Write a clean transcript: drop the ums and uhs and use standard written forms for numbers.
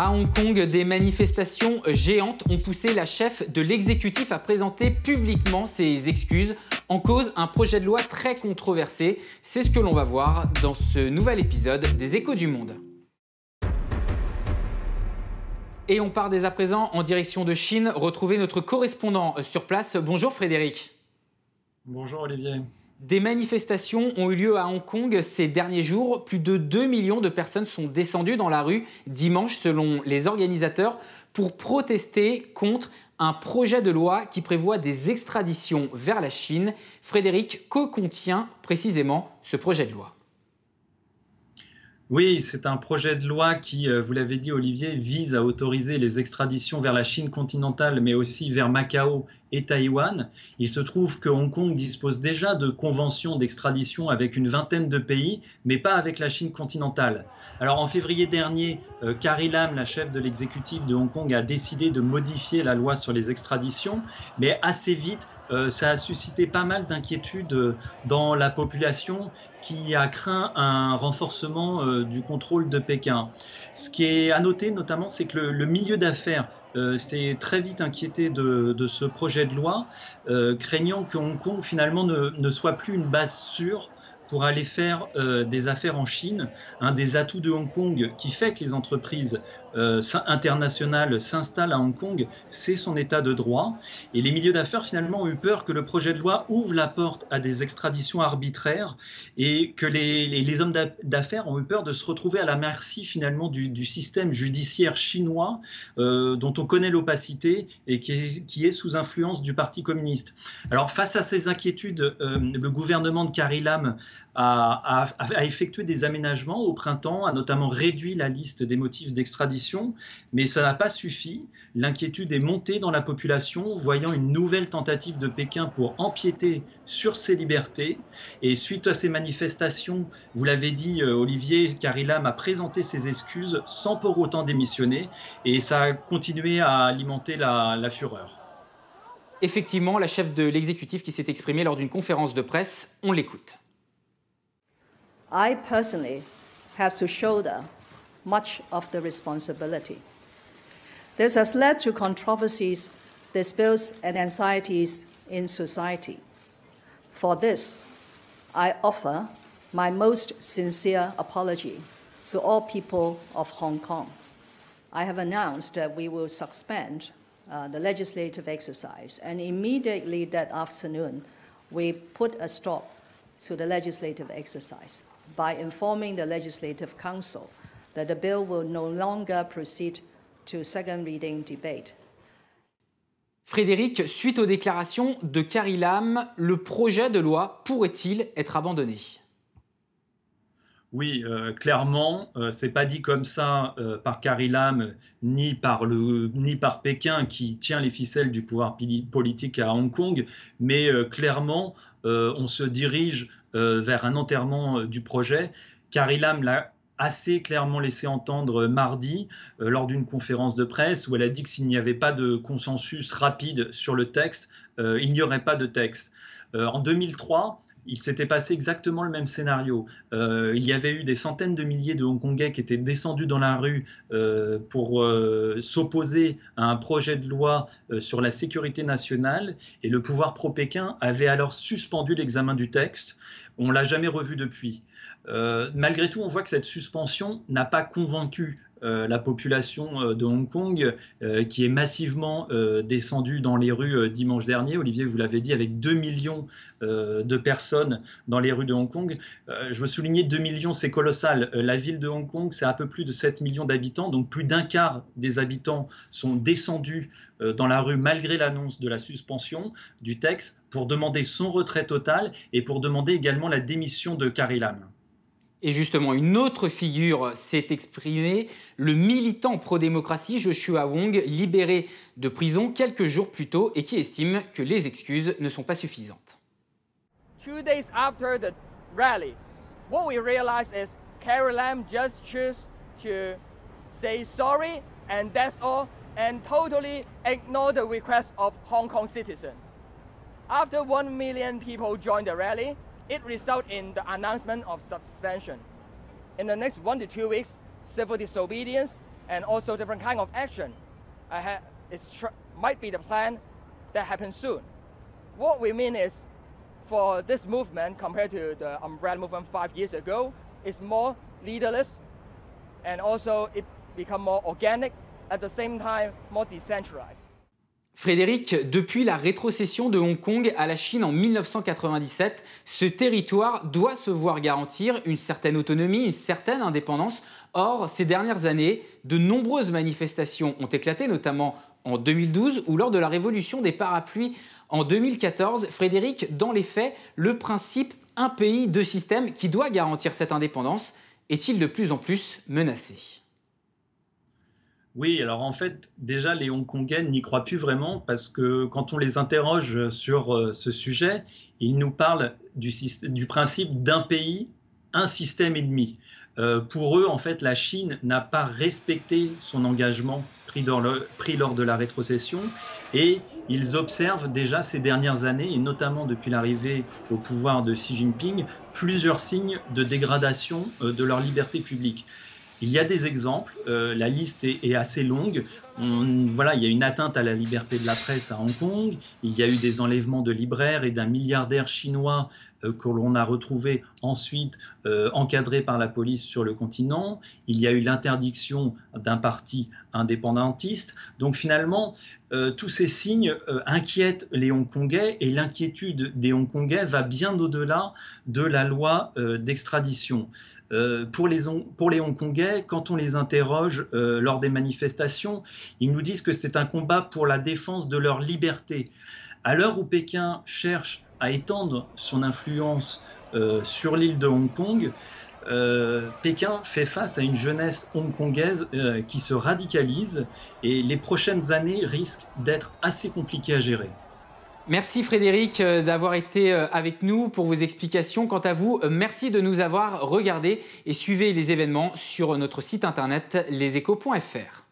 À Hong Kong, des manifestations géantes ont poussé la chef de l'exécutif à présenter publiquement ses excuses. En cause, un projet de loi très controversé. C'est ce que l'on va voir dans ce nouvel épisode des Échos du Monde. Et on part dès à présent en direction de Chine, retrouver notre correspondant sur place. Bonjour Frédéric. Bonjour Olivier. Des manifestations ont eu lieu à Hong Kong ces derniers jours. Plus de 2 millions de personnes sont descendues dans la rue dimanche, selon les organisateurs, pour protester contre un projet de loi qui prévoit des extraditions vers la Chine. Frédéric, que contient précisément ce projet de loi ? Oui, c'est un projet de loi qui, vous l'avez dit Olivier, vise à autoriser les extraditions vers la Chine continentale, mais aussi vers Macao et Taïwan. Il se trouve que Hong Kong dispose déjà de conventions d'extradition avec une vingtaine de pays, mais pas avec la Chine continentale. Alors en février dernier, Carrie Lam, la chef de l'exécutif de Hong Kong, a décidé de modifier la loi sur les extraditions, mais assez vite, ça a suscité pas mal d'inquiétudes dans la population qui a craint un renforcement du contrôle de Pékin. Ce qui est à noter notamment, c'est que le milieu d'affaires s'est très vite inquiété de ce projet de loi, craignant que Hong Kong finalement ne soit plus une base sûre pour aller faire des affaires en Chine. Un des atouts de Hong Kong qui fait que les entreprises internationales s'installent à Hong Kong, c'est son état de droit. Et les milieux d'affaires finalement ont eu peur que le projet de loi ouvre la porte à des extraditions arbitraires et que les hommes d'affaires ont eu peur de se retrouver à la merci finalement du système judiciaire chinois dont on connaît l'opacité et qui est sous influence du Parti communiste. Alors face à ces inquiétudes, le gouvernement de Carrie Lam a effectué des aménagements au printemps, a notamment réduit la liste des motifs d'extradition, mais ça n'a pas suffi. L'inquiétude est montée dans la population, voyant une nouvelle tentative de Pékin pour empiéter sur ses libertés. Et suite à ces manifestations, vous l'avez dit Olivier, Carrie Lam a présenté ses excuses sans pour autant démissionner, et ça a continué à alimenter la fureur. Effectivement, la chef de l'exécutif qui s'est exprimée lors d'une conférence de presse, on l'écoute. I personally have to shoulder much of the responsibility. This has led to controversies, disputes, and anxieties in society. For this, I offer my most sincere apology to all people of Hong Kong. I have announced that we will suspend the legislative exercise, and immediately that afternoon, we put a stop to the legislative exercise by informing the Legislative Council that the bill will no longer proceed to second reading debate. Frédéric, suite aux déclarations de Carrie Lam, le projet de loi pourrait-il être abandonné ? Oui, clairement, c'est pas dit comme ça par Carrie Lam ni par Pékin qui tient les ficelles du pouvoir politique à Hong Kong, mais clairement, on se dirige vers un enterrement du projet. Carrie Lam l'a assez clairement laissé entendre mardi lors d'une conférence de presse où elle a dit que s'il n'y avait pas de consensus rapide sur le texte, il n'y aurait pas de texte. En 2003, il s'était passé exactement le même scénario. Il y avait eu des centaines de milliers de Hongkongais qui étaient descendus dans la rue pour s'opposer à un projet de loi sur la sécurité nationale et le pouvoir pro-Pékin avait alors suspendu l'examen du texte. On ne l'a jamais revu depuis. Malgré tout, on voit que cette suspension n'a pas convaincu la population de Hong Kong qui est massivement descendue dans les rues dimanche dernier. Olivier, vous l'avez dit, avec 2 millions de personnes dans les rues de Hong Kong. Je veux souligner 2 millions, c'est colossal. La ville de Hong Kong, c'est un peu plus de 7 millions d'habitants, donc plus d'un quart des habitants sont descendus dans la rue malgré l'annonce de la suspension du texte pour demander son retrait total et pour demander également la démission de Carrie Lam. Et justement, une autre figure s'est exprimée, le militant pro-démocratie Joshua Wong, libéré de prison quelques jours plus tôt et qui estime que les excuses ne sont pas suffisantes. 2 days after the rally, what we realized is Carrie Lam just chose to say sorry and that's all and totally ignore the request of Hong Kong citizens. After 1 million people joined the rally, it resulted in the announcement of suspension. In the next 1 to 2 weeks, civil disobedience and also different kind of action might be the plan that happens soon. What we mean is, for this movement compared to the umbrella movement 5 years ago, it's more leaderless, and also it become more organic, at the same time more decentralized. Frédéric, depuis la rétrocession de Hong Kong à la Chine en 1997, ce territoire doit se voir garantir une certaine autonomie, une certaine indépendance. Or, ces dernières années, de nombreuses manifestations ont éclaté, notamment en 2012 ou lors de la révolution des parapluies en 2014. Frédéric, dans les faits, le principe « un pays, deux systèmes » qui doit garantir cette indépendance est-il de plus en plus menacé ? Oui, alors en fait, déjà, les Hongkongais n'y croient plus vraiment parce que quand on les interroge sur ce sujet, ils nous parlent du principe d'un pays, un système et demi. Pour eux, en fait, la Chine n'a pas respecté son engagement pris lors de la rétrocession et ils observent déjà ces dernières années, et notamment depuis l'arrivée au pouvoir de Xi Jinping, plusieurs signes de dégradation de leur liberté publique. Il y a des exemples, la liste est assez longue. Voilà, il y a une atteinte à la liberté de la presse à Hong Kong, il y a eu des enlèvements de libraires et d'un milliardaire chinois que l'on a retrouvé ensuite encadré par la police sur le continent, il y a eu l'interdiction d'un parti indépendantiste. Donc finalement, tous ces signes inquiètent les Hongkongais et l'inquiétude des Hongkongais va bien au-delà de la loi d'extradition. Pour les Hongkongais, quand on les interroge lors des manifestations, ils nous disent que c'est un combat pour la défense de leur liberté. À l'heure où Pékin cherche à étendre son influence sur l'île de Hong Kong, Pékin fait face à une jeunesse hongkongaise qui se radicalise et les prochaines années risquent d'être assez compliquées à gérer. Merci Frédéric d'avoir été avec nous pour vos explications. Quant à vous, merci de nous avoir regardés et suivez les événements sur notre site internet leséchos.fr.